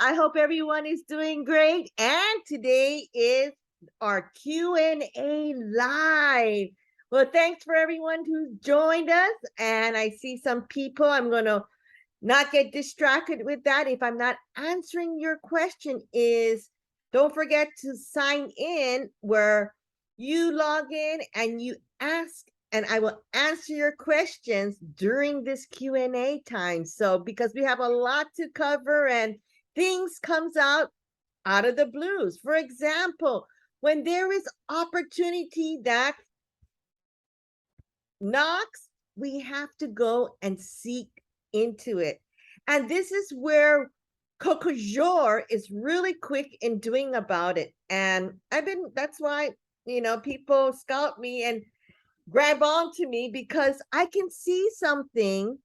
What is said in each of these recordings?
I hope everyone is doing great. And today is our Q&A live. Well, thanks for everyone who's joined us. And I see some people, I'm going to not get distracted with that. If I'm not answering your question don't forget to sign in where you log in and you ask, and I will answer your questions during this Q&A time. So because we have a lot to cover and things comes out of the blues. For example, when there is opportunity that knocks, we have to go and seek into it. And this is where Coco Jor is really quick in doing about it. And that's why, people scout me and grab on to me because I can see something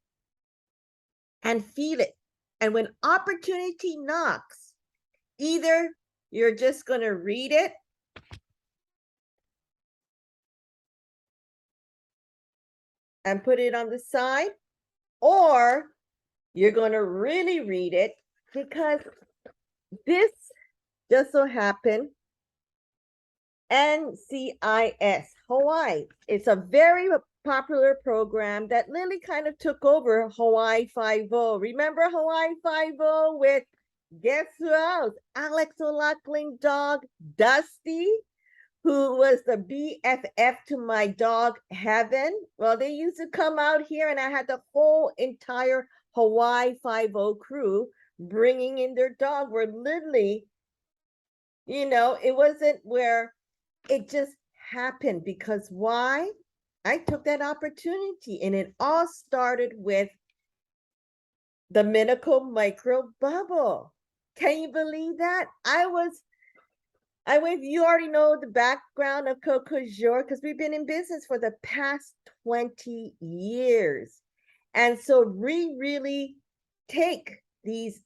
and feel it. And when opportunity knocks, either you're just going to read it and put it on the side, or you're going to really read it, because this just so happened NCIS Hawaii. It's a very popular program that Lily kind of took over Hawaii Five-0. Remember Hawaii Five-0 with, guess who else? Alex O'Loughlin dog, Dusty, who was the BFF to my dog, Heaven. Well, they used to come out here and I had the whole entire Hawaii Five-0 crew bringing in their dog, where literally, it wasn't where it just happened. Because why? I took that opportunity, and it all started with the Minico Micro Bubble. Can you believe that? You already know the background of Coco Jor, because we've been in business for the past 20 years. And so we really take these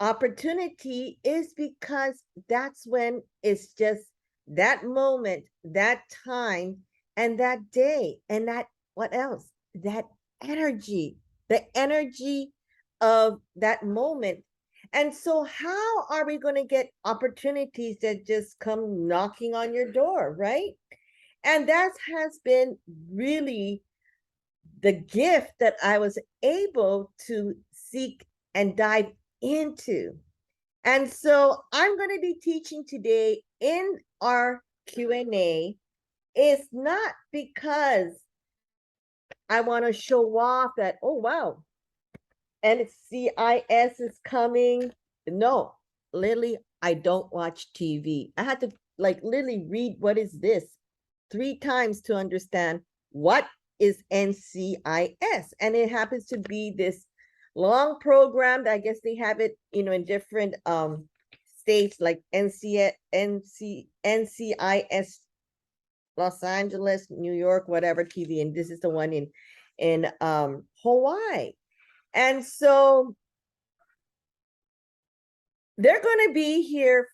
opportunity is because that's when it's just that moment, that time, and that day, and that, what else? That energy, the energy of that moment. And so how are we going to get opportunities that just come knocking on your door, right? And that has been really the gift that I was able to seek and dive into. And so I'm going to be teaching today in our Q&A. It's not because I want to show off that, oh, wow, NCIS is coming. No, Lily, I don't watch TV. I had to literally read what is this 3 times to understand what is NCIS. And it happens to be this long program that I guess they have it, in different states, like NCIS Los Angeles, New York, whatever TV, and this is the one in Hawaii. And so they're going to be here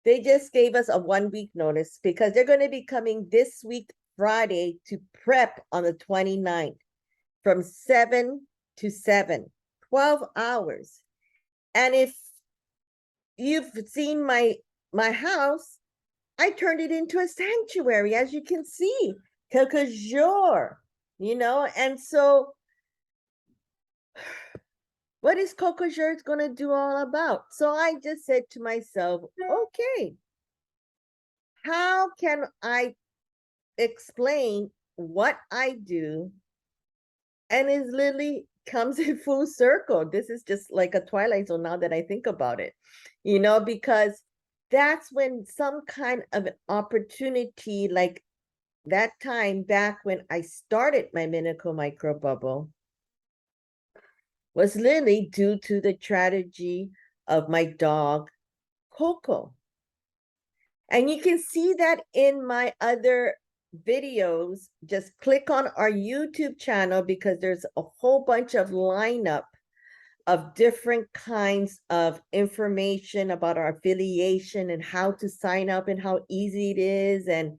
they just gave us a 1-week notice, because they're going to be coming this week, Friday, to prep on the 29th from 7 to 7, 12 hours. And if you've seen my house, I turned it into a sanctuary, as you can see, Coco Jor, and so what is Coco Jor going to do all about? So I just said to myself, okay, how can I explain what I do? And it literally comes in full circle. This is just like a Twilight Zone now that I think about it, because that's when some kind of an opportunity, like that time back when I started my Minico Micro Bubble, was literally due to the tragedy of my dog, Coco. And you can see that in my other videos. Just click on our YouTube channel, because there's a whole bunch of lineup of different kinds of information about our affiliation and how to sign up and how easy it is. And,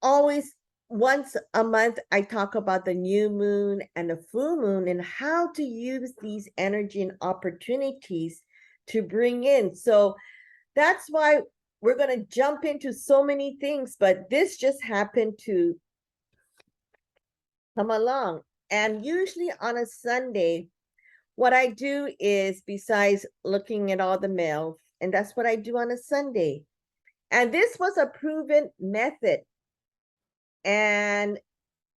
always once a month, I talk about the new moon and the full moon and how to use these energy and opportunities to bring in. So that's why we're going to jump into so many things, but this just happened to come along. And usually on a Sunday, what I do is, besides looking at all the mail, and that's what I do on a Sunday. And this was a proven method and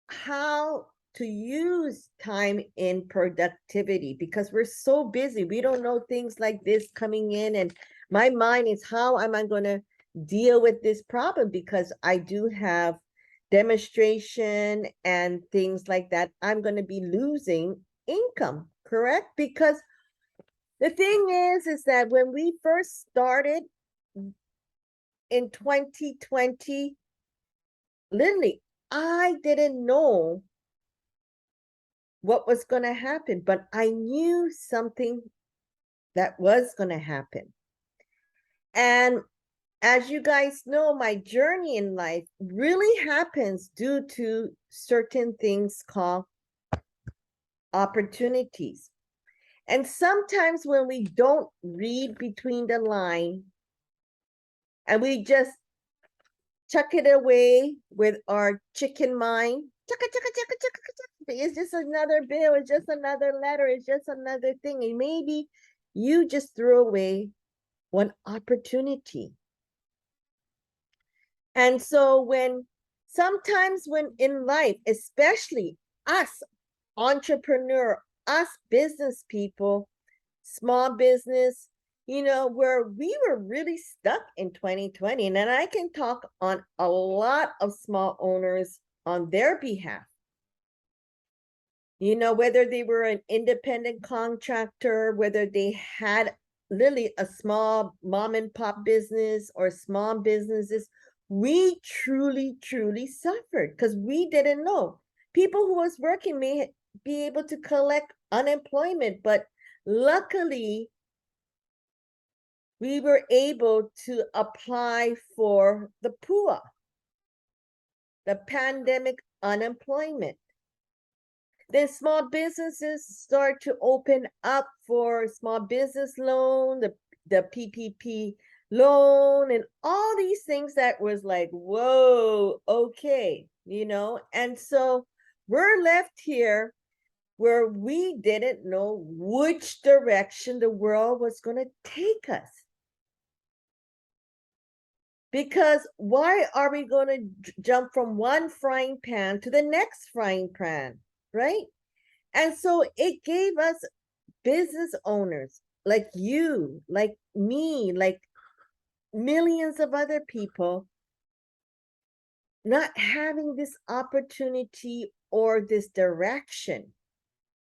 how to use time in productivity, because we're so busy. We don't know things like this coming in. And my mind is, how am I going to deal with this problem? Because I do have demonstration and things like that. I'm going to be losing income, correct? Because the thing is that when we first started in 2020, literally, I didn't know what was going to happen, but I knew something that was going to happen. And as you guys know, my journey in life really happens due to certain things called opportunities. And sometimes when we don't read between the line and we just chuck it away with our chicken mind, it's just another bill, it's just another letter, it's just another thing. And maybe you just threw away one opportunity. And so sometimes when in life, especially us entrepreneur, us business people, small business, where we were really stuck in 2020. And then I can talk on a lot of small owners on their behalf. Whether they were an independent contractor, whether they had literally a small mom and pop business or small businesses, we truly, truly suffered because we didn't know. People who was working may be able to collect unemployment, but luckily, we were able to apply for the PUA, the pandemic unemployment. Then small businesses start to open up for small business loan, the PPP loan, and all these things that was like, whoa, okay, and so we're left here where we didn't know which direction the world was going to take us. Because why are we going to jump from one frying pan to the next frying pan, right? And so it gave us business owners like you, like me, like millions of other people, not having this opportunity or this direction,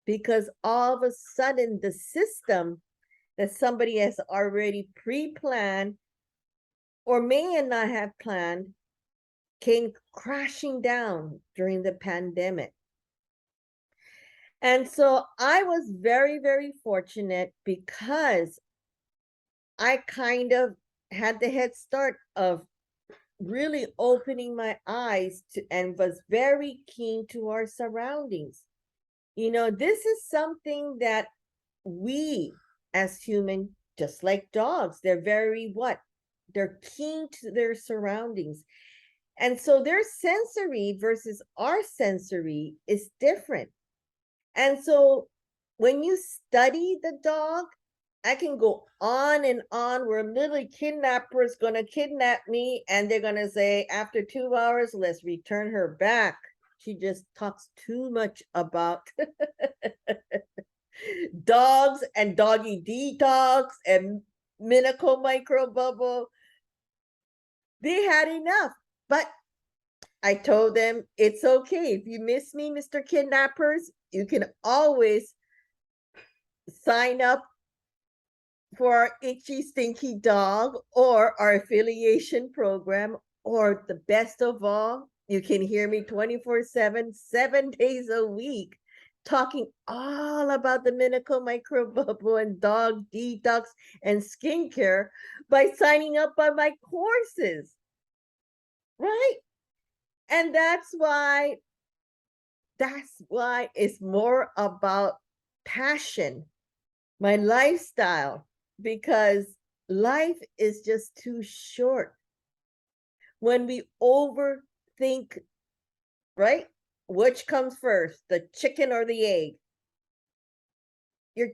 because all of a sudden the system that somebody has already pre-planned or may not have planned came crashing down during the pandemic. And so I was very, very fortunate because I kind of had the head start of really opening my eyes to and was very keen to our surroundings. This is something that we as human, just like dogs, they're very they're keen to their surroundings. And so their sensory versus our sensory is different. And so when you study the dog, I can go on and on where literally kidnappers gonna kidnap me and they're gonna say, after 2 hours, let's return her back. She just talks too much about dogs and doggy detox and Minico micro bubble. They had enough, but I told them it's okay. If you miss me, Mr. Kidnappers, you can always sign up for our Itchy Stinky Dog or our affiliation program, or the best of all, you can hear me 24/7, 7 days a week, talking all about the Minico microbubble and dog detox and skincare by signing up on my courses, right? And that's why it's more about passion, my lifestyle, because life is just too short. When we overthink, right? Which comes first, the chicken or the egg? Your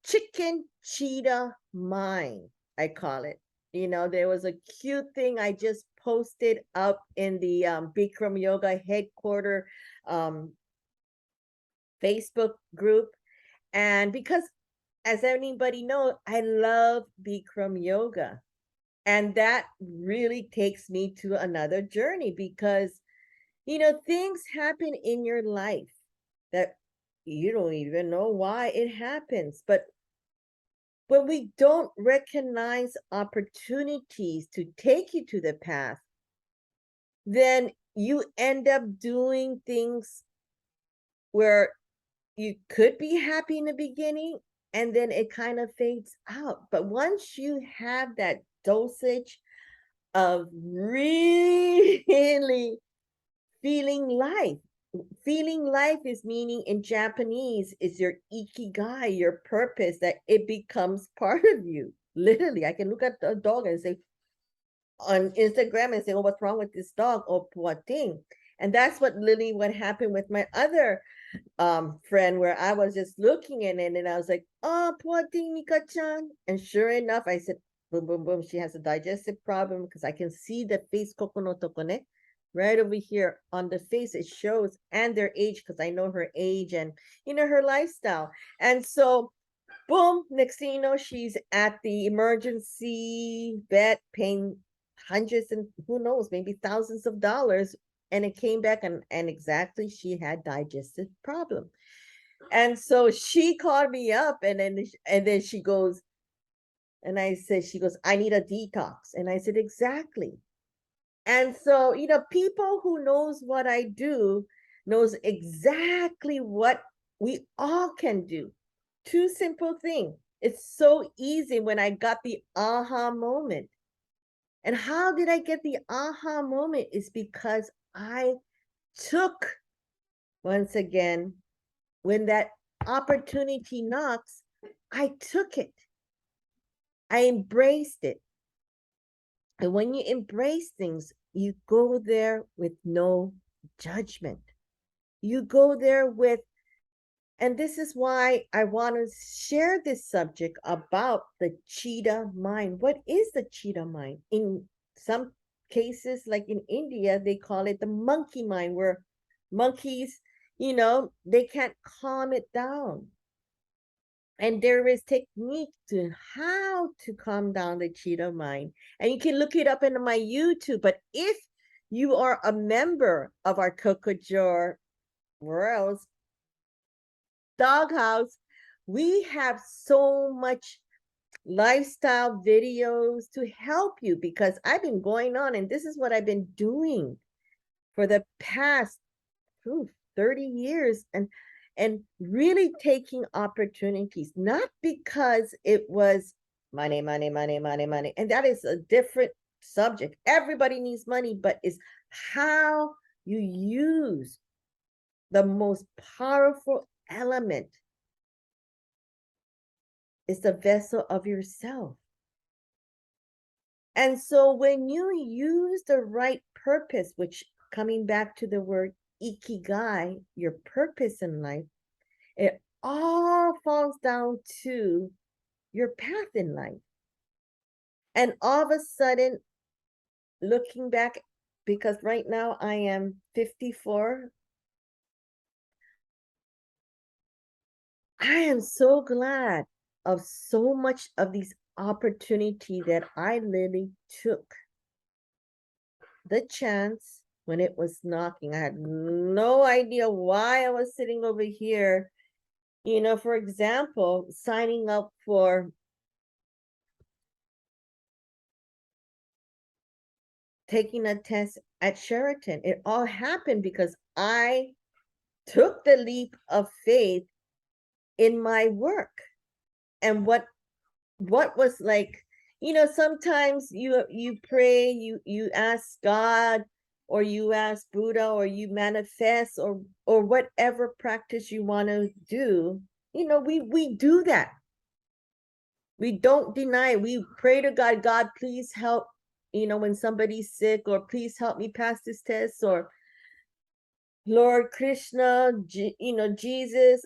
chicken cheetah mind, I call it. There was a cute thing I just posted up in the Bikram Yoga headquarter um, Facebook group. And because, as anybody knows, I love Bikram Yoga. And that really takes me to another journey because, things happen in your life that you don't even know why it happens. But when we don't recognize opportunities to take you to the path, then you end up doing things where you could be happy in the beginning and then it kind of fades out. But once you have that dosage of really feeling life, feeling life is meaning in Japanese is your ikigai, your purpose, that it becomes part of you. Literally, I can look at a dog and say on Instagram and say, "Oh, what's wrong with this dog?" Oh, poor thing. And that's what happened with my other friend, where I was just looking at it and I was like, "Oh, poor thing, Mika-chan." And sure enough, I said, boom, boom, boom, she has a digestive problem because I can see the face kokono tokone right over here on the face. It shows, and their age, because I know her age and her lifestyle. And so boom, next thing you know, she's at the emergency vet paying hundreds and who knows, maybe thousands of dollars. And it came back and exactly she had digestive problem. And so she called me up and then she goes, and I said, she goes, "I need a detox." And I said, exactly. And so, people who knows what I do knows exactly what we all can do. Two simple thing. It's so easy when I got the aha moment. And how did I get the aha moment? Is because I took, once again, when that opportunity knocks, I took it. I embraced it. And when you embrace things, you go there with no judgment. You go there with, and this is why I want to share this subject about the cheetah mind. What is the cheetah mind? In some cases, like in India, they call it the monkey mind, where monkeys, they can't calm it down. And there is technique to how to calm down the cheetah mind. And you can look it up in my YouTube. But if you are a member of our Kokojor Worlds Doghouse, we have so much lifestyle videos to help you, because I've been going on and this is what I've been doing for the past 30 years, and really taking opportunities, not because it was money, money, money, money, money. And that is a different subject. Everybody needs money, but it's how you use the most powerful element is the vessel of yourself. And so when you use the right purpose, which, coming back to the word ikigai, your purpose in life, it all falls down to your path in life. And all of a sudden, looking back, because right now I am 54, I am so glad of so much of these opportunity that I literally took the chance when it was knocking. I had no idea why I was sitting over here, for example, signing up for taking a test at Sheraton. It all happened because I took the leap of faith in my work. And what was like, sometimes you pray, you ask God, or you ask Buddha, or you manifest, or whatever practice you want to do, we do that. We don't deny it. We pray to God, God, please help, when somebody's sick, or please help me pass this test, or Lord Krishna, Jesus.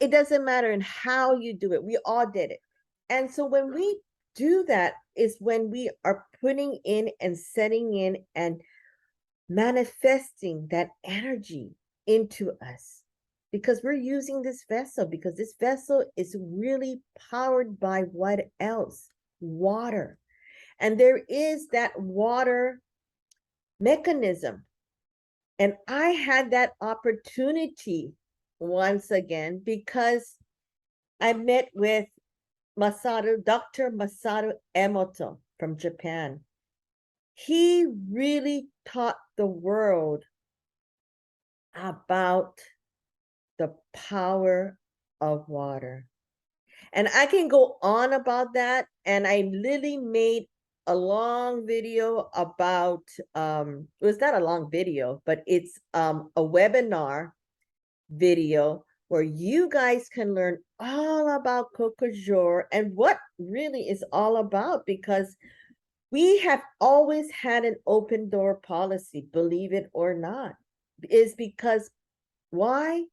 It doesn't matter in how you do it. We all did it. And so when we do that is when we are putting in and setting in and manifesting that energy into us, because we're using this vessel, because this vessel is really powered by what else? Water. And there is that water mechanism. And I had that opportunity once again because I met with Dr. Masaru Emoto from Japan. He really taught the world about the power of water. And I can go on about that. And I literally made a long video about, it was not a long video, but it's a webinar video where you guys can learn all about Coco Jour and what really is all about, because we have always had an open door policy, believe it or not, is because why?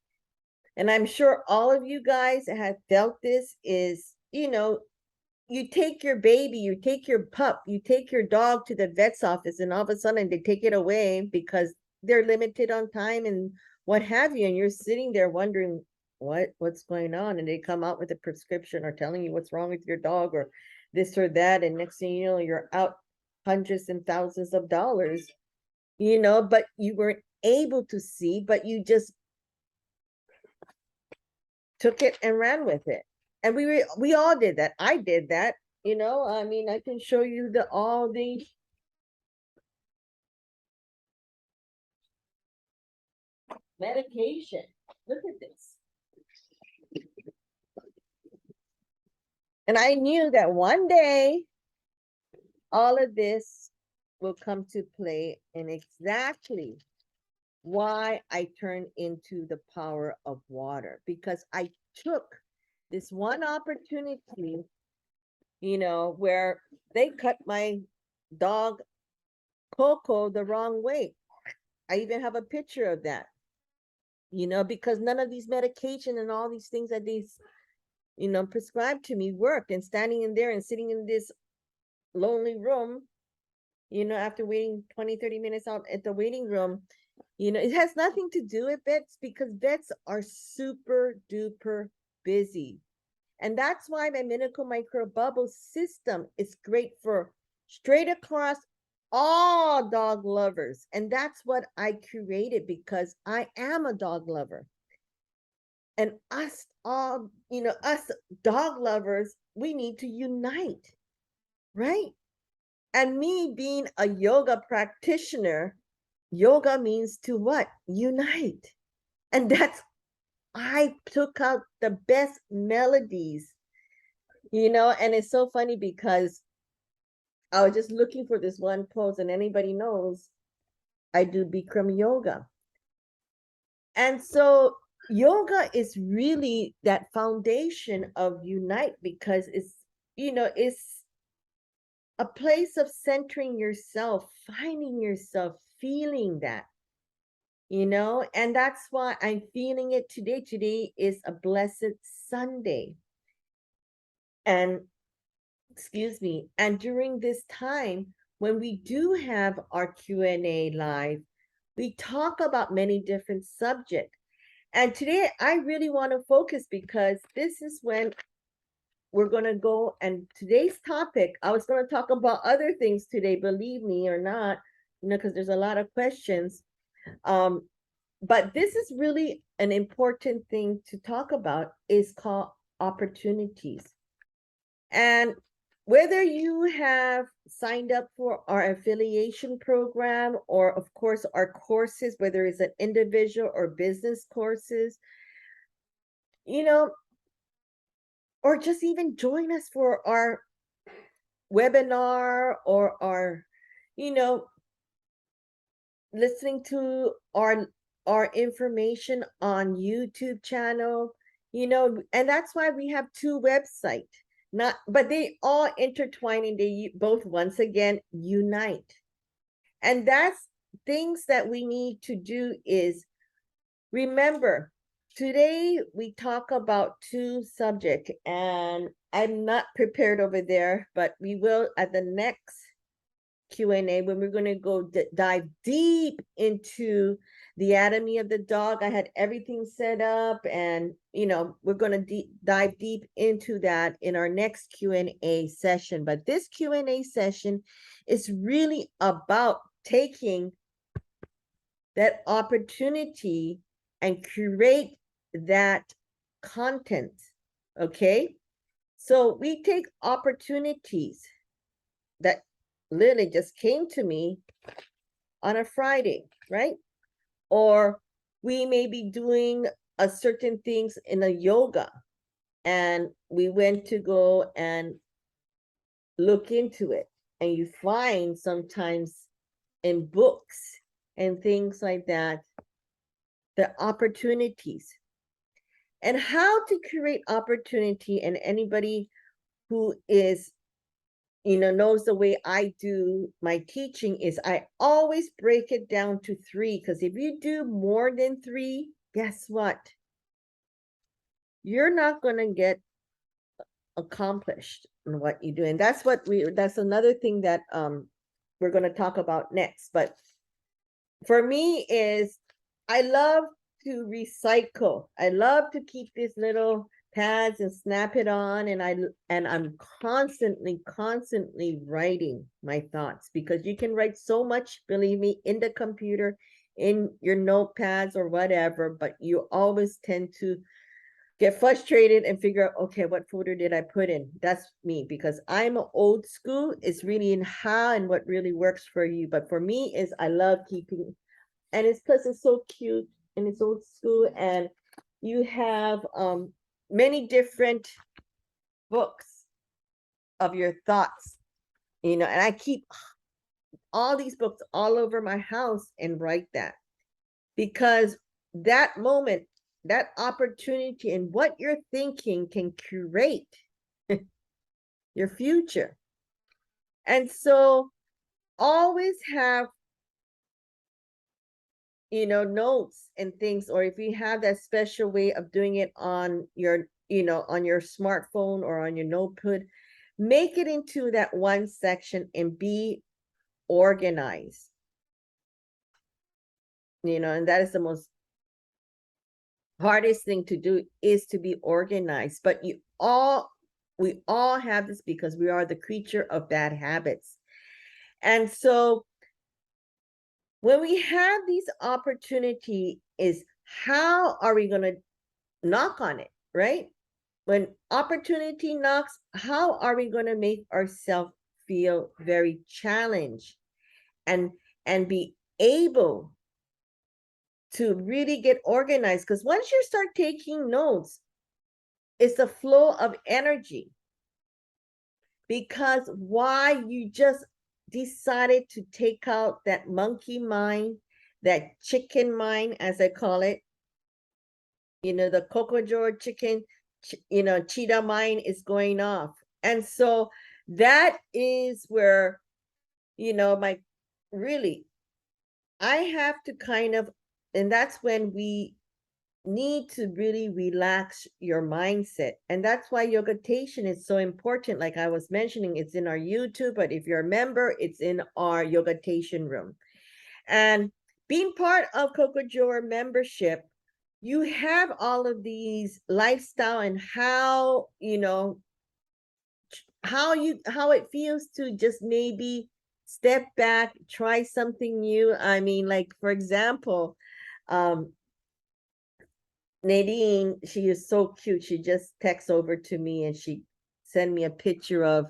And I'm sure all of you guys have felt this is, you take your baby, you take your pup, you take your dog to the vet's office, and all of a sudden they take it away because they're limited on time and what have you. And you're sitting there wondering what's going on. And they come out with a prescription or telling you what's wrong with your dog or this or that. And next thing you know, you're out hundreds and thousands of dollars, but you weren't able to see, but you just took it and ran with it. And we all did that. I did that. I mean, I can show you all the medication. Look at this. And I knew that one day all of this will come to play, and exactly why I turned into the power of water, because I took this one opportunity, where they cut my dog Coco the wrong way. I even have a picture of that, because none of these medication and all these things that these, prescribed to me worked. And standing in there and sitting in this lonely room, after waiting 20-30 minutes out at the waiting room, it has nothing to do with vets, because vets are super duper busy. And that's why my Minical Micro Bubble system is great for straight across all dog lovers. And that's what I created, because I am a dog lover. And us all, us dog lovers, we need to unite, right? And me being a yoga practitioner, yoga means to what? Unite. And I took out the best melodies, and it's so funny because I was just looking for this one pose, and anybody knows I do Bikram yoga. And so yoga is really that foundation of unite, because it's a place of centering yourself, finding yourself, feeling that, and that's why I'm feeling it today. Today is a blessed Sunday. And excuse me, and during this time, when we do have our Q&A live, we talk about many different subjects. And today I really want to focus, because this is when we're going to go, and today's topic, I was going to talk about other things today, believe me or not, because there's a lot of questions. But this is really an important thing to talk about, is called opportunities. And whether you have signed up for our affiliation program, or of course our courses, whether it's an individual or business courses, or just even join us for our webinar or our, listening to our information on YouTube channel, you know, and that's why we have two websites. Not, but they all intertwine and they both once again unite. And that's things that we need to do is remember, today we talk about two subjects, and I'm not prepared over there, but we will at the next Q&A when we're going to go dive deep into the anatomy of the dog. I had everything set up, and you know, we're going to dive deep into that in our next Q&A session. But this Q&A session is really about taking that opportunity and curate that content. Okay, so we take opportunities that literally just came to me on a Friday, right? Or we may be doing a certain things in a yoga, and we went to go and look into it, and you find sometimes in books and things like that the opportunities and how to create opportunity. And anybody who is, you know, knows the way I do my teaching is I always break it down to 3, because if you do more than 3, guess what? You're not going to get accomplished in what you do. And that's another thing that we're going to talk about next. But for me is I love to recycle. I love to keep these little pads and snap it on, and I'm constantly writing my thoughts, because you can write so much, believe me, in the computer, in your notepads or whatever, but you always tend to get frustrated and figure out, okay, what folder did I put in? That's me, because I'm old school. It's really in how and what really works for you. But for me is I love keeping, and it's because it's so cute and it's old school, and you have many different books of your thoughts, you know, and I keep all these books all over my house and write that, because that moment, that opportunity and what you're thinking can curate your future. And so always have, you know, notes and things, or if you have that special way of doing it on your, you know, on your smartphone or on your notepad, make it into that one section and be organized. You know, and that is the most hardest thing to do, is to be organized. But we all have this, because we are the creature of bad habits. And so when we have these opportunity, is how are we going to knock on it, right? When opportunity knocks, how are we going to make ourselves feel very challenged and be able to really get organized? Because once you start taking notes, it's a flow of energy. Because why? You just decided to take out that monkey mind, that chicken mind, as I call it, you know, the Coco chicken, you know, cheetah mind is going off. And so that is where, you know, I have to kind of, and that's when we need to really relax your mindset. And that's why yogatation is so important. Like I was mentioning, it's in our YouTube, but if you're a member, it's in our yogatation room. And being part of Coco Joe membership, you have all of these lifestyle and how, you know, how it feels to just maybe step back, try something new. I mean, like for example, Nadine, she is so cute. She just texts over to me and she sent me a picture of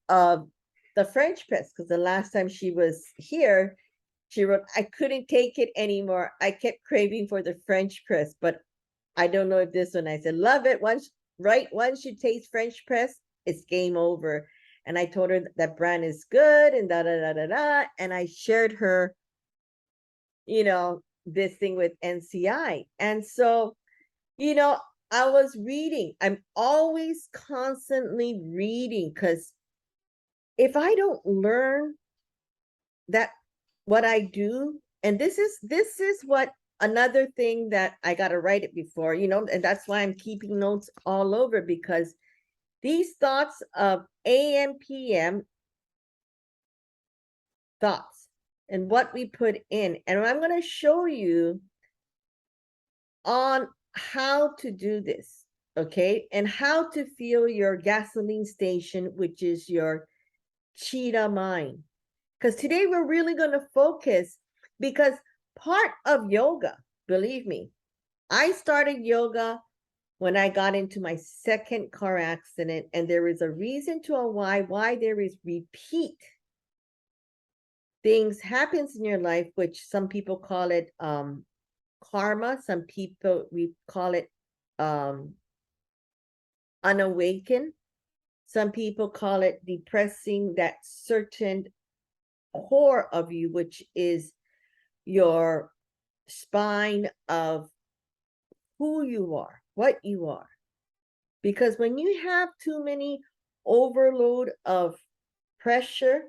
the French press, because the last time she was here, she wrote, I couldn't take it anymore. I kept craving for the French press, but I don't know if this one. I said, love it. Once you taste French press, it's game over. And I told her that brand is good and da da da da da. And I shared her this thing with NCI. And so, I was reading. I'm always constantly reading, because if I don't learn that what I do, and this is what another thing that I got to write it before, and that's why I'm keeping notes all over, because these thoughts of AM, PM thoughts and what we put in, and I'm going to show you on how to do this, okay? And how to feel your gasoline station, which is your cheetah mind. Because today we're really going to focus, because part of yoga, believe me, I started yoga when I got into my second car accident, and there is a reason to a why there is repeat things happens in your life, which some people call it karma, some people we call it unawakened, some people call it depressing that certain core of you, which is your spine of who you are, what you are. Because when you have too many overload of pressure,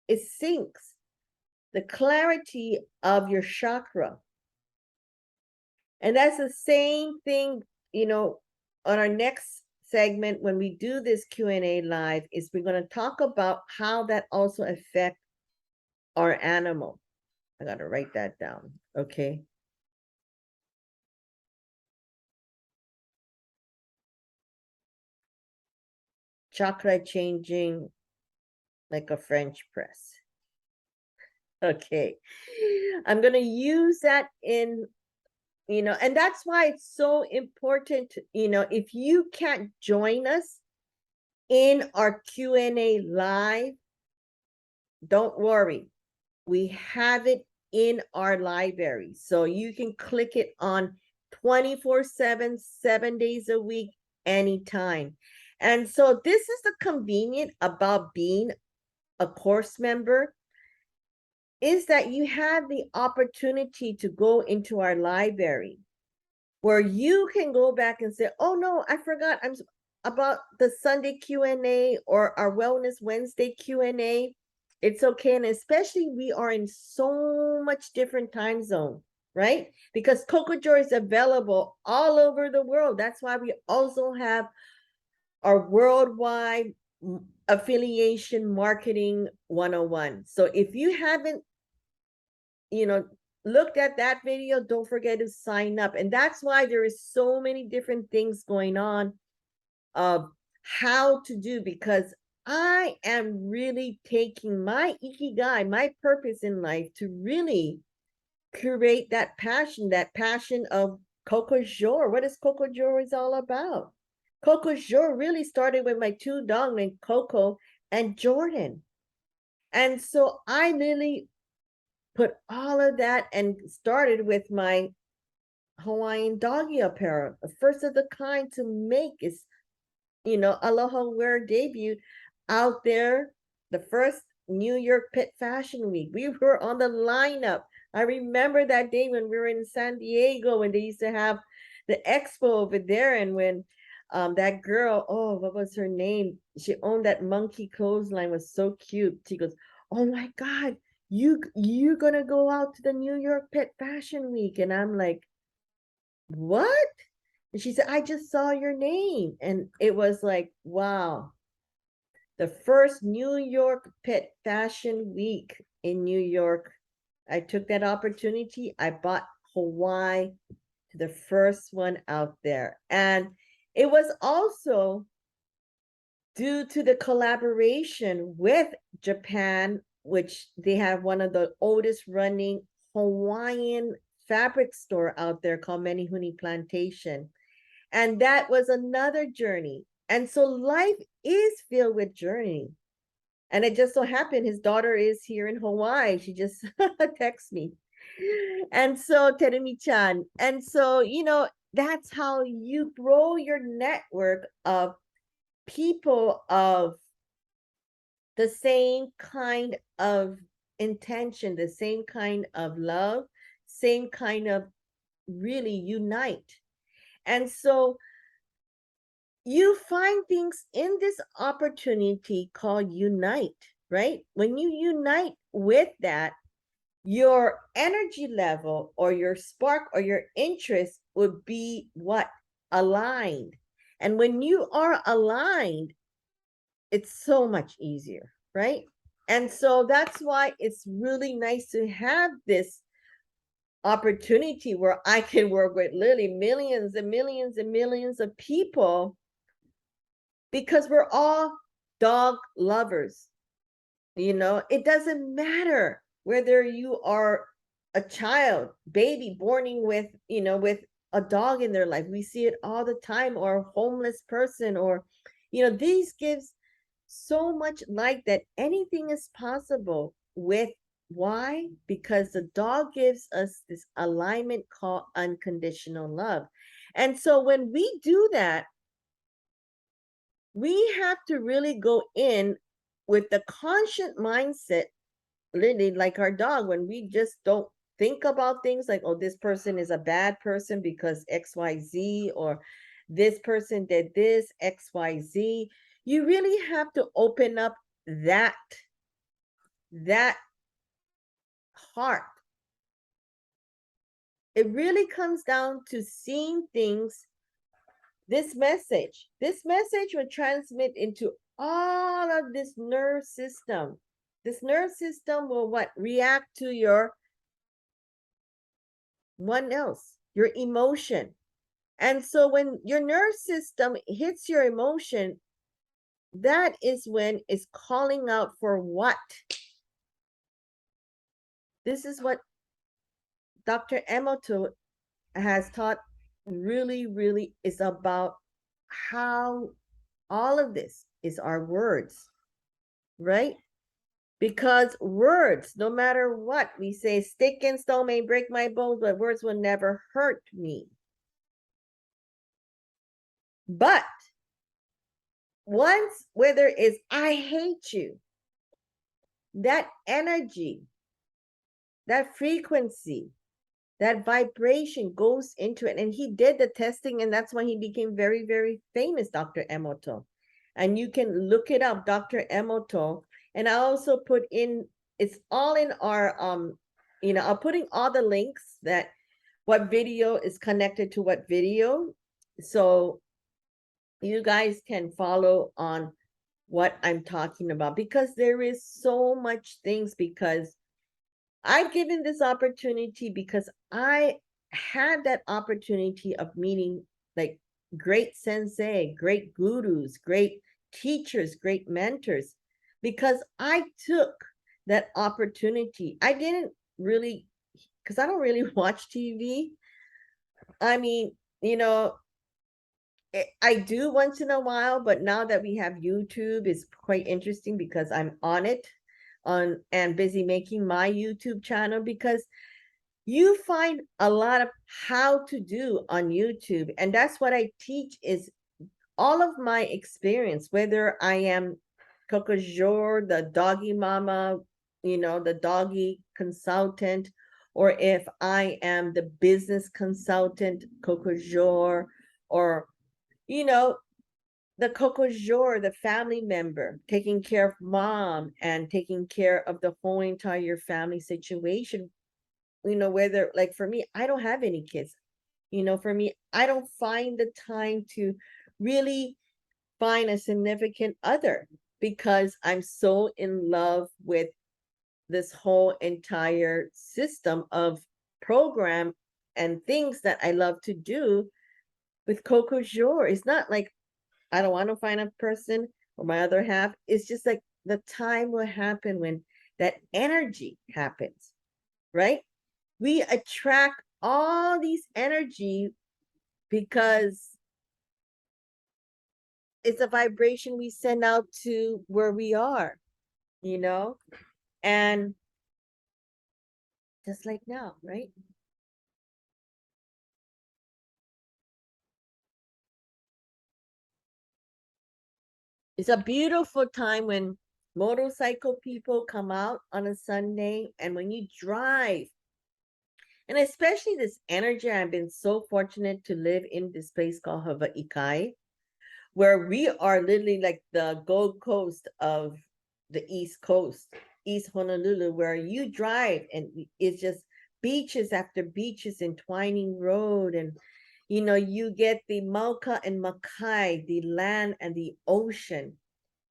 it sinks the clarity of your chakra. And that's the same thing, on our next segment, when we do this Q&A live, is we're going to talk about how that also affects our animal. I got to write that down. Okay. Chakra changing like a French press. Okay. I'm going to use that in, and that's why it's so important, if you can't join us in our Q&A live, don't worry. We have it in our library. So you can click it on 24/7, 7 days a week, anytime. And so this is the convenient about being a course member, is that you have the opportunity to go into our library where you can go back and say, oh no, I forgot about the Sunday Q&A or our Wellness Wednesday Q&A. It's okay. And especially we are in so much different time zone, right? Because Coco Joy is available all over the world. That's why we also have our worldwide affiliation marketing 101. So if you haven't, looked at that video, don't forget to sign up. And that's why there is so many different things going on of how to do, because I am really taking my ikigai, my purpose in life, to really create that passion of Coco Jour. What is Coco Jour is all about? Coco Jour really started with my two dogs named Coco and Jordan. And so I really put all of that and started with my Hawaiian doggy apparel, the first of the kind to make. Is Aloha Wear debuted out there the first New York Pet Fashion Week. We were on the lineup. I remember that day when we were in San Diego, when they used to have the expo over there, and when that girl, oh, what was her name? She owned that monkey clothesline, was so cute. She goes, oh my God, you're gonna go out to the New York Pet Fashion Week. And I'm like, what? And she said, I just saw your name. And it was like, wow. The first New York Pet Fashion Week in New York. I took that opportunity. I bought Hawaii to the first one out there. And it was also due to the collaboration with Japan, which they have one of the oldest running Hawaiian fabric store out there called Menehune Plantation. And that was another journey. And so life is filled with journey. And it just so happened his daughter is here in Hawaii. She just texted me. And so Terumi-chan. And so, that's how you grow your network of people of the same kind of intention, the same kind of love. same kind of really unite. And so you find things in this opportunity called unite, right? When you unite with that, your energy level or your spark or your interest would be what? Aligned. And when you are aligned, it's so much easier, right? And so that's why it's really nice to have this opportunity where I can work with literally millions and millions and millions of people, because we're all dog lovers. You know, it doesn't matter whether you are a child, baby born with, with a dog in their life. We see it all the time, or a homeless person, or, these gives so much light that anything is possible with. Why? Because the dog gives us this alignment called unconditional love. And so when we do that, we have to really go in with the conscious mindset, literally like our dog, when we just don't think about things like, oh, this person is a bad person because XYZ, or this person did this, XYZ. You really have to open up that heart. It really comes down to seeing things. This message will transmit into all of this nerve system. This nerve system will what? React to your your emotion. And so when your nerve system hits your emotion, that is when it's calling out for what? This is what Dr. Emoto has taught, really, really is about how all of this is our words, right? Because words, no matter what we say, stick and stone may break my bones, but words will never hurt me. But once, whether it's I hate you, that energy, that frequency, that vibration goes into it. And he did the testing, and that's why he became very, very famous, Dr. Emoto. And you can look it up, Dr. Emoto. And I also put in, it's all in our, I'm putting all the links that what video is connected to what video. So you guys can follow on what I'm talking about, because there is so much things, because I've given this opportunity because I had that opportunity of meeting like great sensei, great gurus, great teachers, great mentors, because I took that opportunity. I didn't really, because I don't really watch TV. I mean, I do once in a while, but now that we have YouTube, it's quite interesting because I'm on it and busy making my YouTube channel, because you find a lot of how to do on YouTube. And that's what I teach, is all of my experience, whether I am Coco Jour, the doggy mama, the doggy consultant, or if I am the business consultant, Coco Jour, or the Coco Jour, the family member, taking care of mom and taking care of the whole entire family situation. Whether, like, for me, I don't have any kids. For me, I don't find the time to really find a significant other, because I'm so in love with this whole entire system of program and things that I love to do with Coco Jour. It's not like I don't want to find a person or my other half. It's just like the time will happen when that energy happens, right? We attract all these energy because it's a vibration we send out to where we are, and just like now, right? It's a beautiful time when motorcycle people come out on a Sunday, and when you drive, And especially this energy, I've been so fortunate to live in this place called Hawaii Kai, where we are literally like the Gold Coast of the East Coast, East Honolulu, where you drive and it's just beaches after beaches and Twining Road. And, you get the Mauka and Makai, the land and the ocean.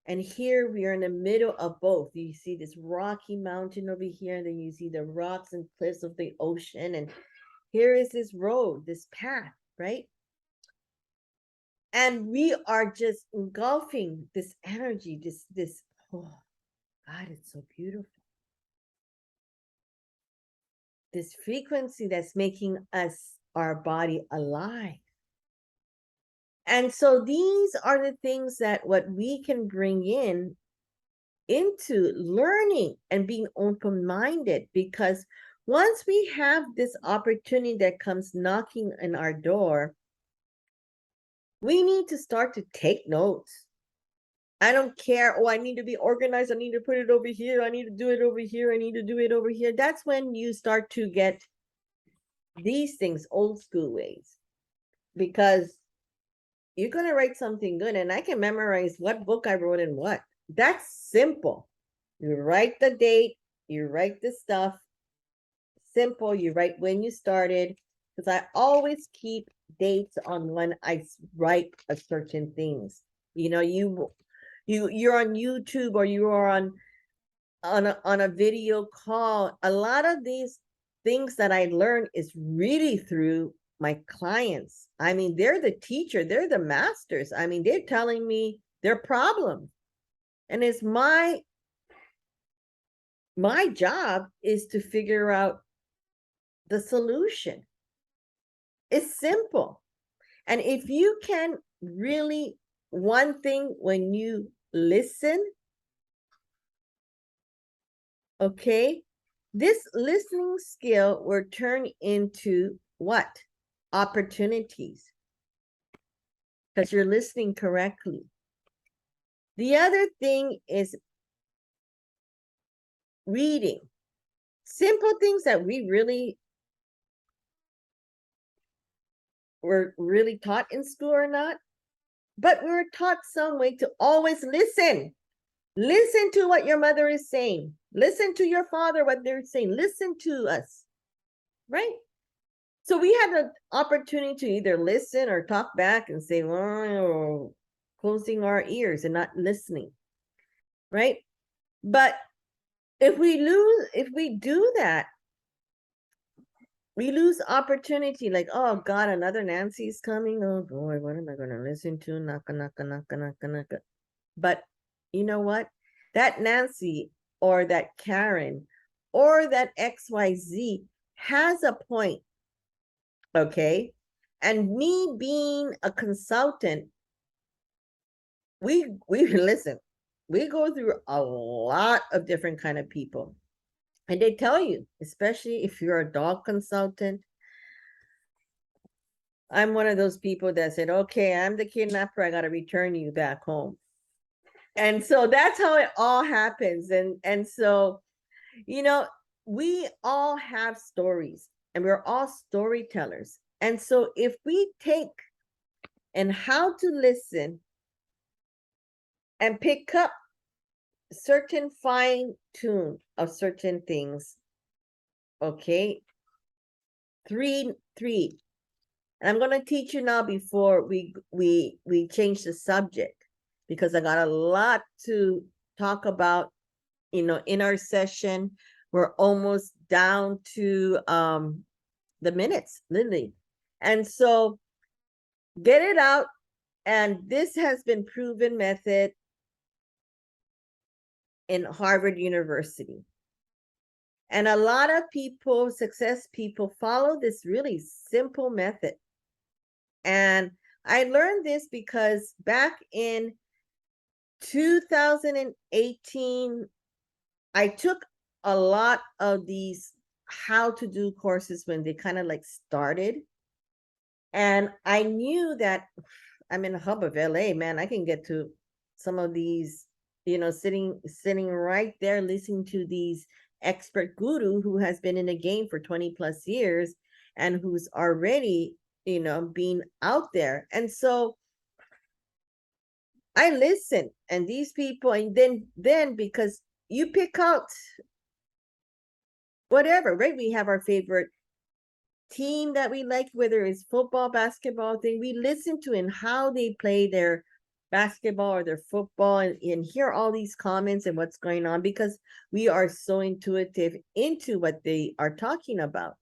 And here we are in the middle of both. You see this rocky mountain over here, and then you see the rocks and cliffs of the ocean. And here is this road, this path, right? And we are just engulfing this energy, oh God, it's so beautiful. This frequency that's making us, our body, alive. And so these are the things that what we can bring into learning and being open-minded, because once we have this opportunity that comes knocking on our door, we need to start to take notes. I don't care. Oh, I need to be organized. I need to put it over here. I need to do it over here. I need to do it over here. That's when you start to get these things old school ways, because you're going to write something good. And I can memorize what book I wrote and what. That's simple. You write the date, you write the stuff. Simple. You write when you started, because I always keep dates on when I write a certain things. You're on YouTube, or you are on a video call. A lot of these things that I learned is really through my clients. I mean, they're the teacher, they're the masters. I mean, they're telling me their problems. And it's my job is to figure out the solution. It's simple. And if you can really, one thing, when you listen, okay, this listening skill will turn into what? Opportunities. Because you're listening correctly. The other thing is reading. Simple things that we really were really taught in school or not, but we were taught some way to always listen. Listen to what your mother is saying. Listen to your father, what they're saying. Listen to us, right? So we had an opportunity to either listen or talk back and say, well, closing our ears and not listening, right? But if we do that, we lose opportunity. Like, oh God, another Nancy's coming. Oh boy, what am I going to listen to? Naka, naka, naka, naka, naka. But you know what? That Nancy or that Karen or that XYZ has a point. Okay. And me being a consultant, we listen, we go through a lot of different kind of people. And they tell you, especially if you're a dog consultant, I'm one of those people that said, okay, I'm the kidnapper, I got to return you back home. And so that's how it all happens. And so, we all have stories and we're all storytellers. And so if we take and how to listen and pick up certain fine tune of certain things, okay, three, and I'm going to teach you now before we change the subject, because I got a lot to talk about, in our session. We're almost down to the minutes, literally. And so get it out. And this has been proven method in Harvard University. And a lot of people, success people, follow this really simple method. And I learned this because back in 2018, I took a lot of these how to do courses when they kind of like started. And I knew that I'm in the hub of LA, man. I can get to some of these, sitting right there, listening to these expert guru who has been in the game for 20 plus years and who's already, been out there. And so I listen, and these people, and then because you pick out whatever, right? We have our favorite team that we like, whether it's football, basketball thing, we listen to and how they play their basketball or their football, and hear all these comments and what's going on, because we are so intuitive into what they are talking about.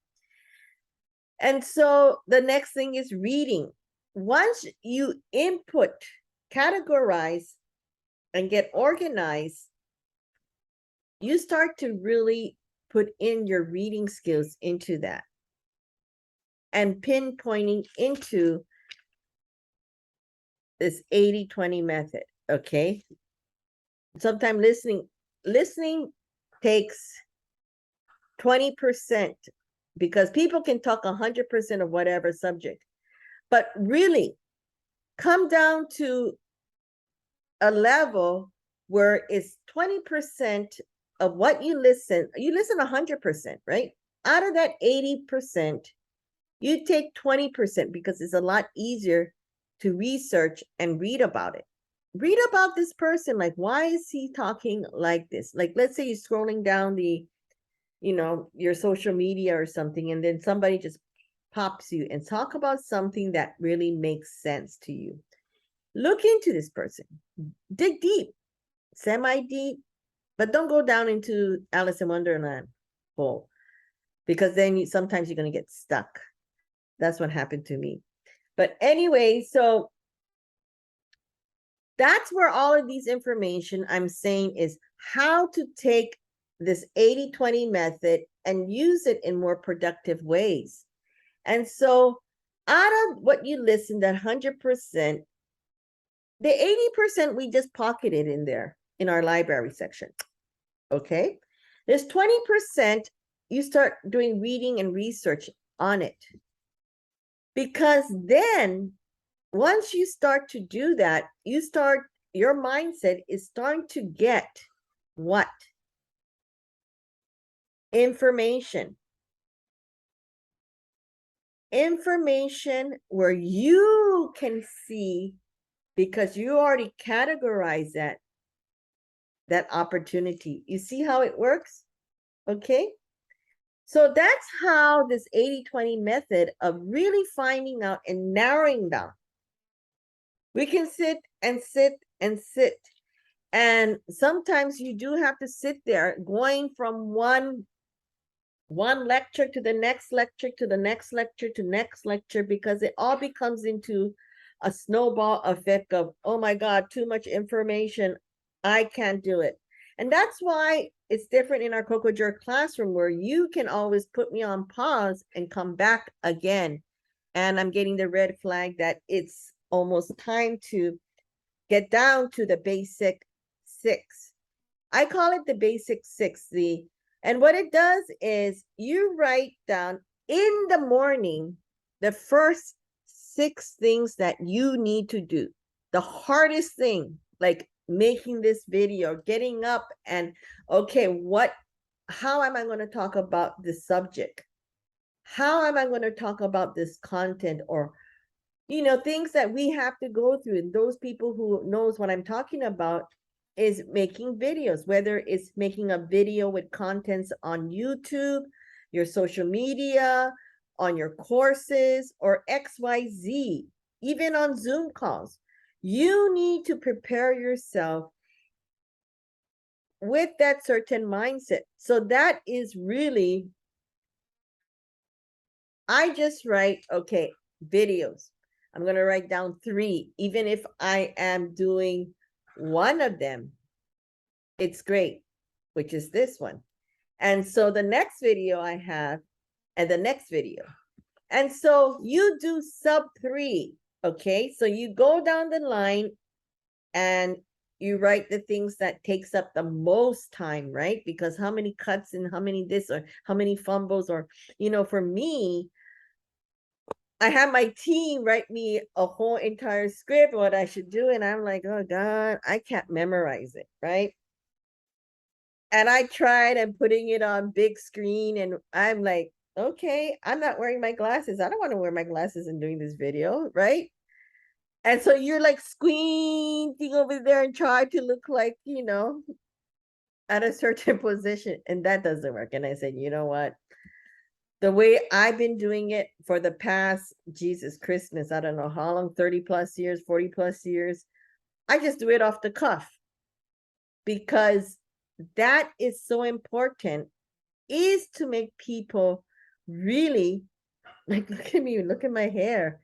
And so the next thing is reading. Once you input, categorize, and get organized, you start to really put in your reading skills into that and pinpointing into this 80-20 method. Okay. Sometimes listening takes 20%, because people can talk 100% of whatever subject, but really come down to a level where it's 20% of what you listen 100%, right? Out of that 80%, you take 20%, because it's a lot easier to research and read about it. Read about this person, like, why is he talking like this? Like, let's say you're scrolling down your social media or something, and then somebody just pops you and talk about something that really makes sense to you. Look into this person, dig deep, semi-deep, but don't go down into Alice in Wonderland hole, because then sometimes you're going to get stuck. That's what happened to me. But anyway, so that's where all of these information I'm saying is how to take this 80-20 method and use it in more productive ways. And so out of what you listen, that 100%, the 80% we just pocketed in there in our library section. Okay. There's 20% you start doing reading and research on it. Because then once you start to do that, your mindset is starting to get what? Information. Information where you can see, because you already categorize that opportunity. You see how it works? Okay. So that's how this 80-20 method of really finding out and narrowing down. We can sit and sit and sit. And sometimes you do have to sit there going from one lecture to the next lecture to the next lecture to next lecture, because it all becomes into a snowball effect of, oh my God, too much information. I can't do it. And that's why it's different in our Coco Jerk classroom, where you can always put me on pause and come back again. And I'm getting the red flag that it's almost time to get down to the basic 6. I call it the basic 6. And what it does is you write down in the morning the first 6 things that you need to do. The hardest thing, like making this video, getting up and, okay, how am I going to talk about this subject? How am I going to talk about this content? Or, things that we have to go through. And those people who knows what I'm talking about is making videos, whether it's making a video with contents on YouTube, your social media, on your courses, or XYZ, even on Zoom calls. You need to prepare yourself with that certain mindset. So that is really, I just write, okay, videos. I'm going to write down 3, even if I am doing one of them, it's great, which is this one. And so the next video I have, and the next video. And so you do sub 3, okay? So you go down the line and you write the things that takes up the most time, right? Because how many cuts and how many this, or how many fumbles, or, for me, I have my team write me a whole entire script, what I should do. And I'm like, oh God, I can't memorize it, right? And I tried and putting it on big screen, and I'm like, okay, I'm not wearing my glasses. I don't want to wear my glasses and doing this video, right? And so you're like squinting over there and try to look like, at a certain position, and that doesn't work. And I said, you know what? The way I've been doing it for the past, Jesus Christmas, I don't know how long, 30 plus years, 40 plus years, I just do it off the cuff because that is so important, is to make people really, like, look at me, look at my hair,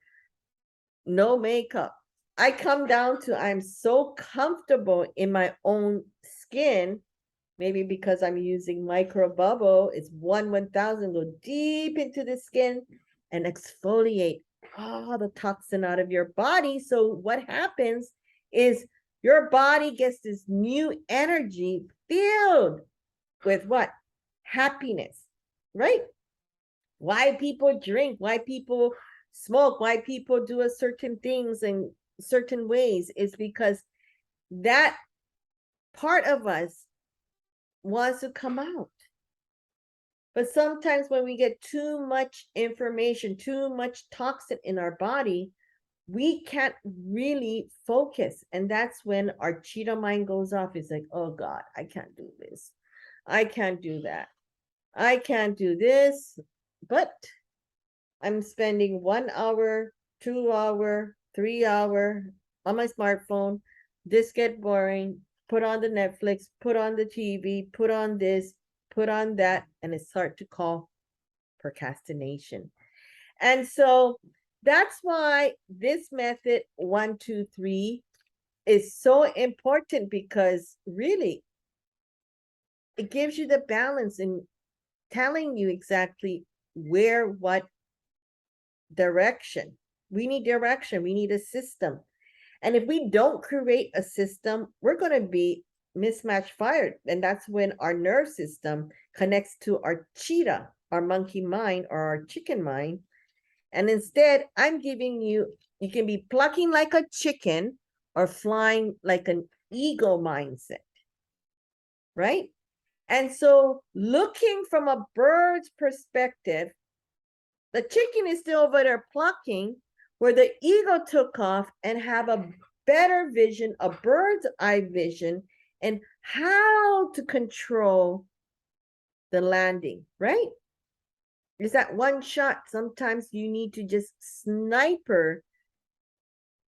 no makeup. I come down to, I'm so comfortable in my own skin, maybe because I'm using micro bubble. It's 1/1000, go deep into the skin and exfoliate all the toxin out of your body. So what happens is your body gets this new energy filled with what? Happiness, right? Why people drink, why people smoke, why people do a certain things in certain ways is because that part of us wants to come out. But sometimes when we get too much information, too much toxin in our body, we can't really focus. And that's when our cheetah mind goes off. It's like, oh God, I can't do this. I can't do that. I can't do this. But I'm spending 1 hour, 2 hour, 3 hour on my smartphone. This get boring. Put on the Netflix, put on the TV, put on this, put on that, and it start to call procrastination. And so that's why this method 1, 2, 3 is so important, because really it gives you the balance in telling you exactly where, what direction. We need direction. We need a system. And if we don't create a system, we're going to be mismatch fired. And that's when our nerve system connects to our cheetah, our monkey mind, or our chicken mind. And instead, I'm giving you, you can be plucking like a chicken or flying like an eagle mindset, right? And so looking from a bird's perspective, the chicken is still over there plucking, where the eagle took off and have a better vision, a bird's eye vision, and how to control the landing, right? Is that one shot? Sometimes you need to just sniper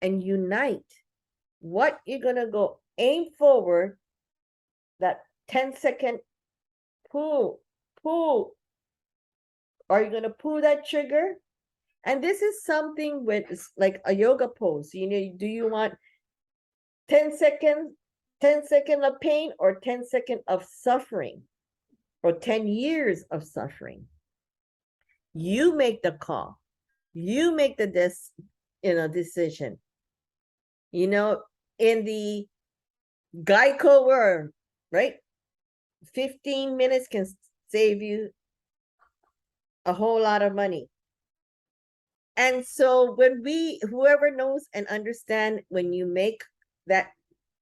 and unite what you're gonna go aim forward, that 10-second pull, pull. Are you gonna pull that trigger? And this is something with like a yoga pose. Do you want 10 seconds, 10 seconds of pain, or 10 seconds of suffering, or 10 years of suffering? You make the call. You make the decision. In the Geico world, right? 15 minutes can save you a whole lot of money. And so when whoever knows and understand, when you make that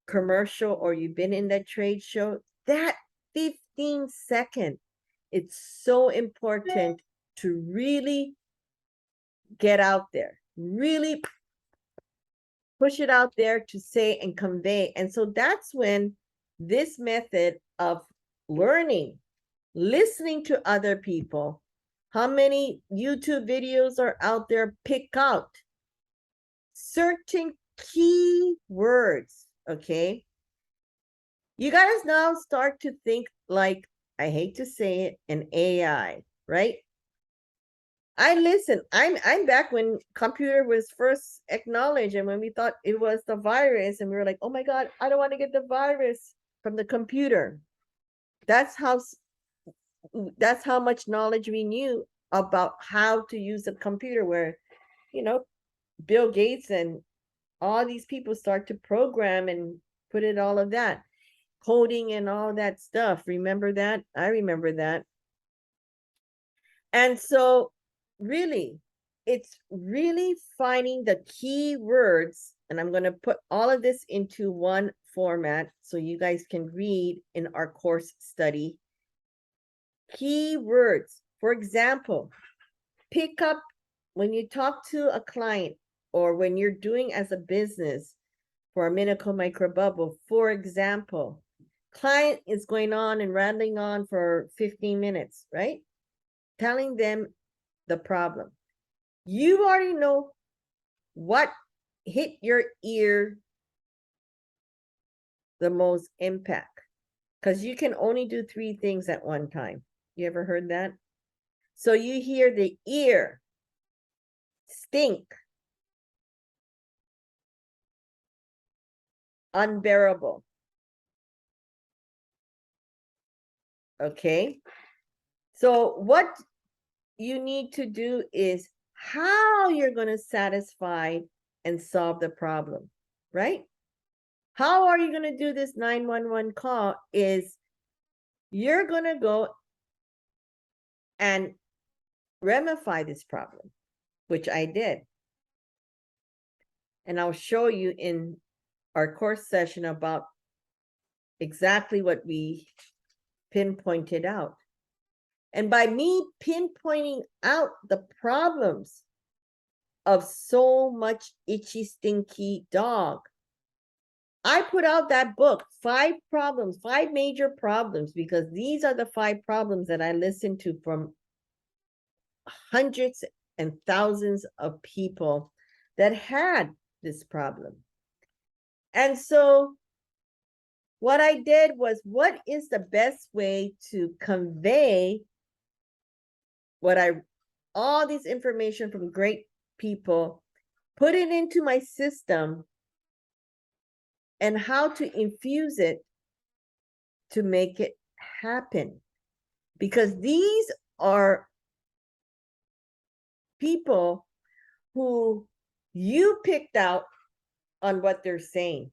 commercial or you've been in that trade show, that 15 second, it's so important to really get out there, really push it out there to say and convey. And so that's when this method of learning, listening to other people, how many YouTube videos are out there, pick out certain key words, okay? You guys now start to think like, I hate to say it, an AI, right? I'm back when computer was first acknowledged, and when we thought it was the virus, and we were like, oh my God, I don't want to get the virus from the computer. That's how much knowledge we knew about how to use a computer, where, Bill Gates and all these people start to program and put in all of that coding and all that stuff. Remember that? I remember that. And so really, it's really finding the key words, and I'm going to put all of this into one format so you guys can read in our course study. Keywords. For example, pick up when you talk to a client or when you're doing as a business for a Minico Micro Bubble. For example, client is going on and rattling on for 15 minutes, right? Telling them the problem. You already know what hit your ear the most impact, because you can only do 3 things at one time. You ever heard that? So you hear the ear, stink, unbearable. Okay. So what you need to do is how you're going to satisfy and solve the problem, right? How are you going to do this 911 call is you're going to go and remify this problem, which I did. And I'll show you in our course session about exactly what we pinpointed out. And by me pinpointing out the problems of so much itchy, stinky dog, I put out that book, 5 problems, 5 major problems, because these are the 5 problems that I listened to from hundreds and thousands of people that had this problem. And so what I did was, what is the best way to convey all this information from great people, put it into my system, and how to infuse it to make it happen. Because these are people who you picked out on what they're saying,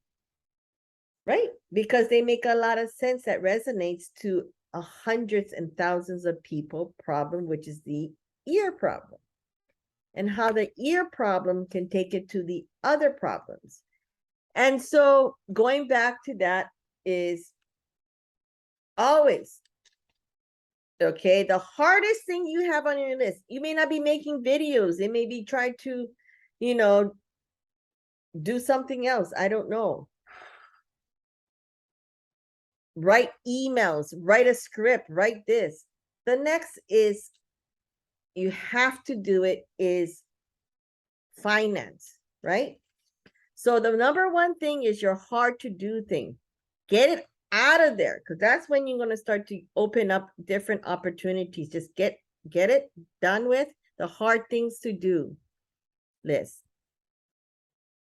right? Because they make a lot of sense that resonates to hundreds and thousands of people problem, which is the ear problem, and how the ear problem can take it to the other problems. And so going back to that is always, okay, the hardest thing you have on your list, you may not be making videos, it may be trying to, do something else, I don't know. Write emails, write a script, write this. The next is, you have to do it, is finance, right? So the number one thing is your hard to do thing. Get it out of there, because that's when you're going to start to open up different opportunities. Just get it done with. The hard things to do list,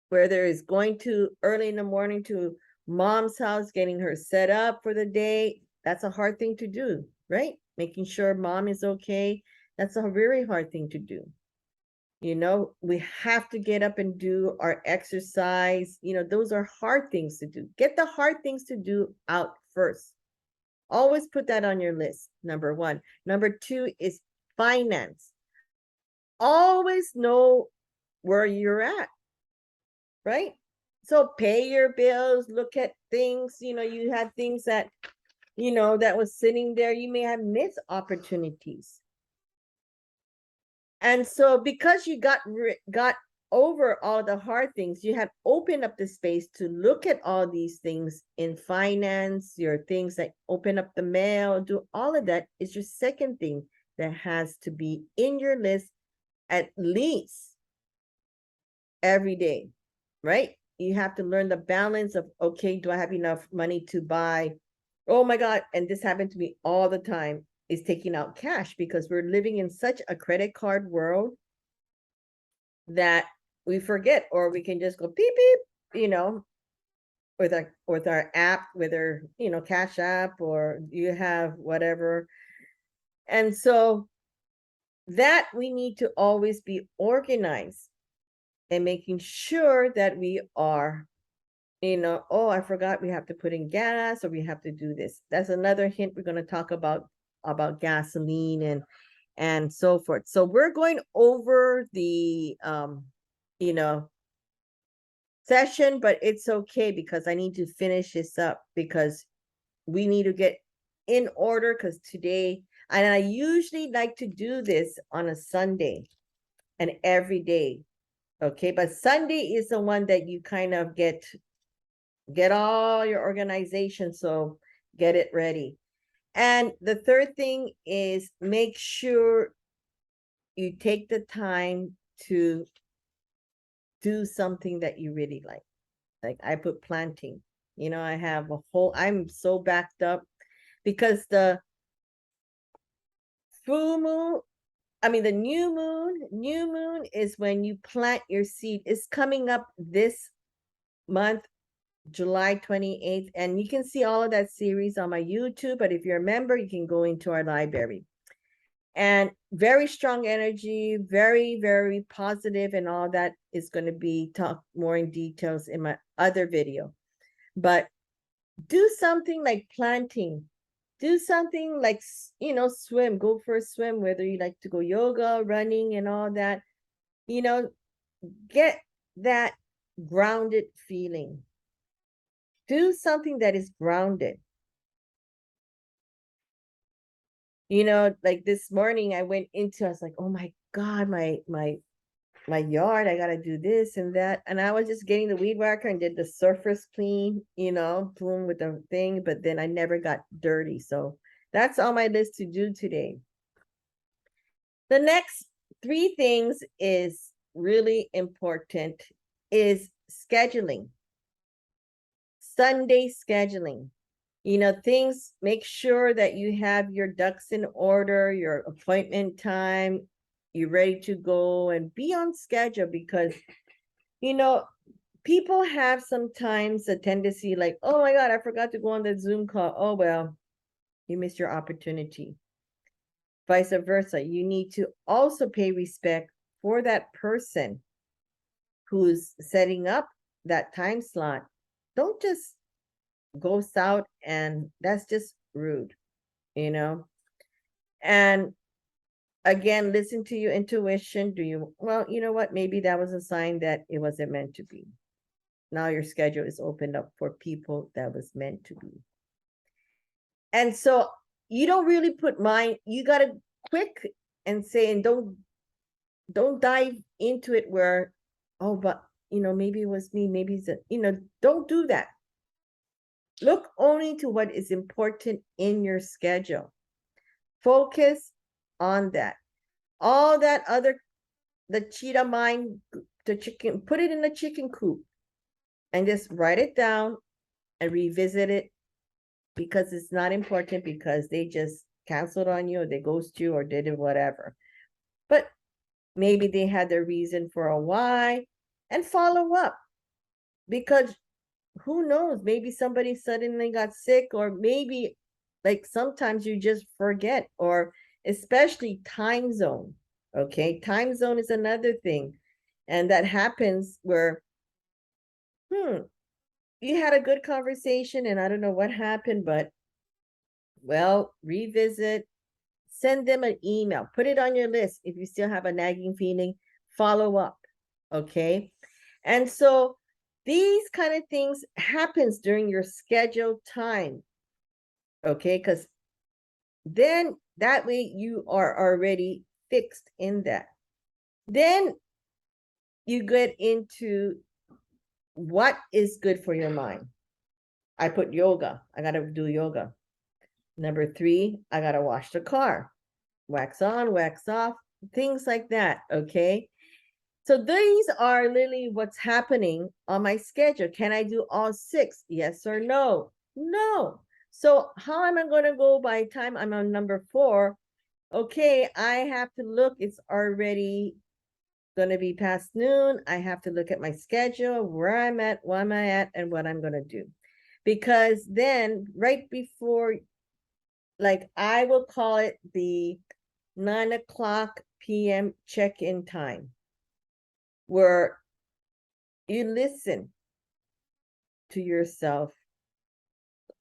where there is going to early in the morning to mom's house, getting her set up for the day. That's a hard thing to do, right? Making sure mom is okay. That's a very hard thing to do. We have to get up and do our exercise. Those are hard things to do. Get the hard things to do out first. Always put that on your list, number 1. Number 2 is finance. Always know where you're at, right? So pay your bills, look at things, you had things that, that was sitting there. You may have missed opportunities. And so because you got over all the hard things, you have opened up the space to look at all these things in finance, your things that open up the mail, do all of that is your second thing that has to be in your list at least every day, right? You have to learn the balance of, okay, do I have enough money to buy? Oh my God, and this happened to me all the time, is taking out cash, because we're living in such a credit card world that we forget, or we can just go beep beep, with our app, with our Cash App, or you have whatever. And so that we need to always be organized and making sure that we are, oh, I forgot we have to put in gas, or we have to do this. That's another hint we're going to talk about gasoline and so forth. So we're going over the session, but it's okay because I need to finish this up because we need to get in order because today, and I usually like to do this on a Sunday and every day. Okay, but Sunday is the one that you kind of get all your organization, so get it ready. And the third thing is make sure you take the time to do something that you really like. Like I put planting, I have I'm so backed up because the full moon, the new moon is when you plant your seed. It's coming up this month, July 28th, and you can see all of that series on my YouTube, but if you're a member, you can go into our library. And very strong energy, very, very positive, and all that is going to be talked more in details in my other video. But do something like planting, do something like, swim, go for a swim, whether you like to go yoga, running, and all that, get that grounded feeling. Do something that is grounded. Like this morning I went into, I was like, oh my God, my yard, I gotta do this and that. And I was just getting the weed whacker and did the surface clean, boom with the thing, but then I never got dirty. So that's on my list to do today. The next 3 things is really important is scheduling. Sunday scheduling. Things, make sure that you have your ducks in order, your appointment time, you're ready to go and be on schedule because, people have sometimes a tendency like, oh my God, I forgot to go on the Zoom call. Oh, well, you missed your opportunity. Vice versa. You need to also pay respect for that person who's setting up that time slot. Don't just go south, and that's just rude, and again, listen to your intuition. Well, you know what, maybe that was a sign that it wasn't meant to be. Now your schedule is opened up for people that was meant to be. And so you don't really put mind, you got to quick and say, and don't dive into it where, oh, but maybe it was me, maybe it's don't do that. Look only to what is important in your schedule. Focus on that. All that other, the cheetah mind, the chicken, put it in the chicken coop and just write it down and revisit it because it's not important because they just canceled on you or they ghost you or did it, whatever. But maybe they had their reason for a why, and follow up because who knows, maybe somebody suddenly got sick, or maybe like sometimes you just forget, or especially time zone. Okay, time zone is another thing, and that happens where you had a good conversation and I don't know what happened, but well, revisit, send them an email, put it on your list. If you still have a nagging feeling, follow up. Okay, and so these kind of things happens during your scheduled time. Okay, because then that way you are already fixed in that. Then you get into what is good for your mind. I put yoga. I got to do yoga. Number 3, I got to wash the car. Wax on, wax off, things like that. Okay. So these are literally what's happening on my schedule. Can I do all 6? Yes or no? No. So how am I going to go by the time I'm on number 4? Okay, I have to look. It's already going to be past noon. I have to look at my schedule, where I'm at, what am I at, and what I'm going to do. Because then right before, like I will call it the 9:00 p.m. check-in time, where you listen to yourself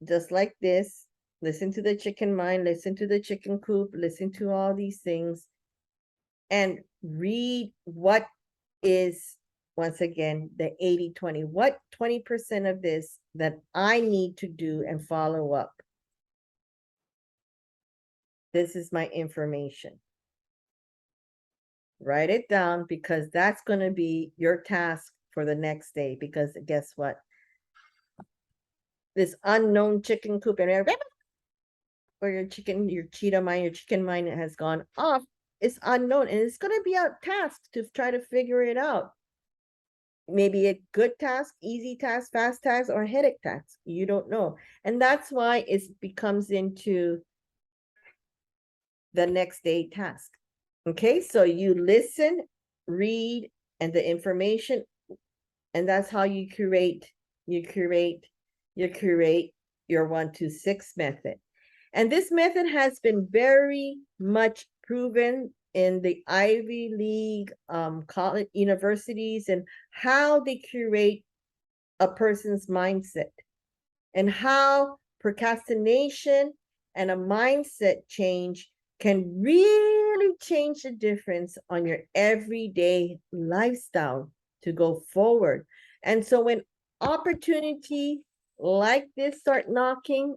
just like this. Listen to the chicken mind, listen to the chicken coop, listen to all these things, and read what once again, the 80-20. What 20% of this that I need to do and follow up? This is my information. Write it down because that's going to be your task for the next day. Because guess what? This unknown chicken coop and or your cheetah mind, your chicken mind has gone off. It's unknown and it's going to be a task to try to figure it out. Maybe a good task, easy task, fast task, or headache task. You don't know. And that's why it becomes into the next day task. Okay, so you listen, read, and the information, and that's how you curate your 1-2-6 method. And this method has been very much proven in the Ivy League college universities and how they curate a person's mindset and how procrastination and a mindset change can really change the difference on your everyday lifestyle to go forward. And so when opportunity like this start knocking,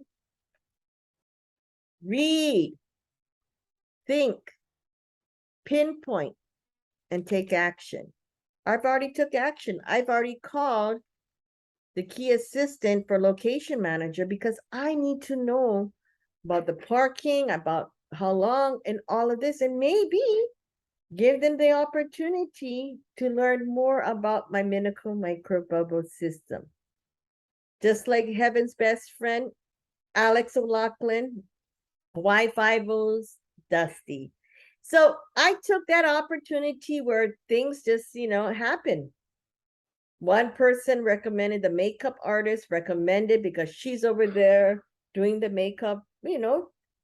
read, think, pinpoint, and take action. I've already took action. I've already called the key assistant for location manager because I need to know about the parking, about how long and all of this, and maybe give them the opportunity to learn more about my Minico microbubble system. Just like Heaven's best friend, Alex O'Loughlin, Y5O's Dusty. So I took that opportunity where things just, happen. One person recommended the makeup artist, recommended because she's over there doing the makeup,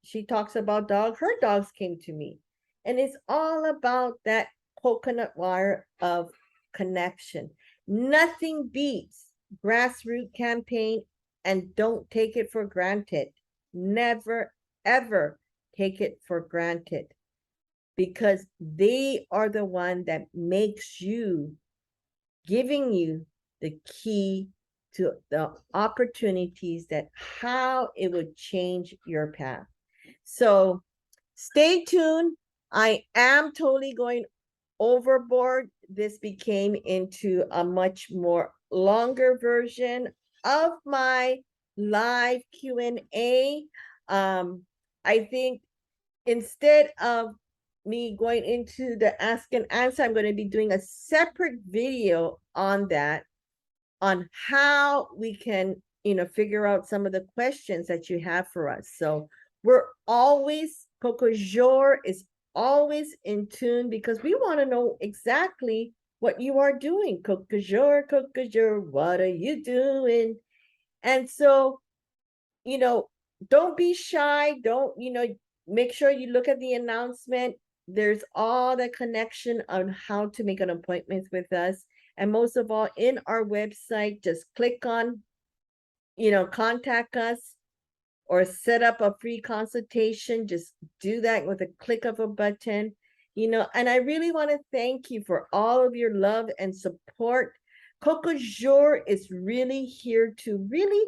she talks about dogs. Her dogs came to me. And it's all about that coconut wire of connection. Nothing beats grassroots campaign, and don't take it for granted. Never, ever take it for granted because they are the one that makes you, giving you the key to the opportunities that how it would change your path. So stay tuned. I am totally going overboard. This became into a much more longer version of my live Q&A. I think instead of me going into the ask and answer, I'm going to be doing a separate video on that, on how we can, figure out some of the questions that you have for us. So we're always, Coco Jour is always in tune because we want to know exactly what you are doing. Coco Jour, what are you doing? And so, don't be shy. Don't, make sure you look at the announcement. There's all the connection on how to make an appointment with us. And most of all, in our website, just click on, contact us or set up a free consultation. Just do that with a click of a button, and I really want to thank you for all of your love and support. Coco Jour is really here to really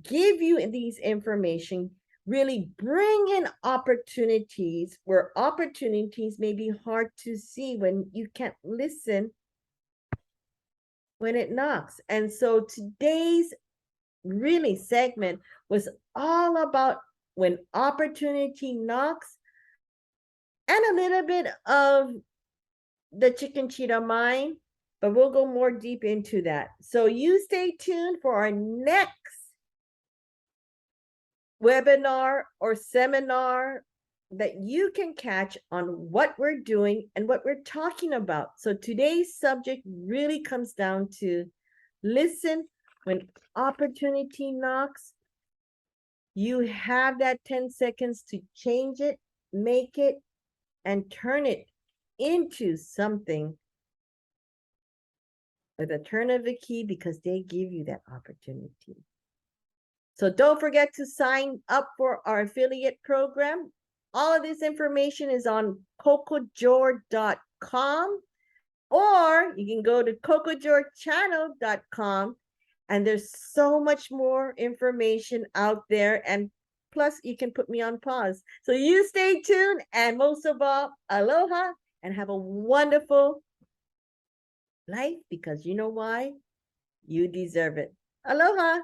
give you these information, really bring in opportunities where opportunities may be hard to see when you can't listen when it knocks. And so today's really segment was all about when opportunity knocks and a little bit of the chicken cheetah mind, but we'll go more deep into that. So you stay tuned for our next webinar or seminar that you can catch on what we're doing and what we're talking about. So today's subject really comes down to listen when opportunity knocks. You have that 10 seconds to change it, make it, and turn it into something with a turn of a key because they give you that opportunity. So don't forget to sign up for our affiliate program. All of this information is on cocojour.com. Or you can go to CocoJoyChannel.com, and there's so much more information out there. And plus, you can put me on pause. So you stay tuned, and most of all, aloha, and have a wonderful life, because you know why? You deserve it. Aloha.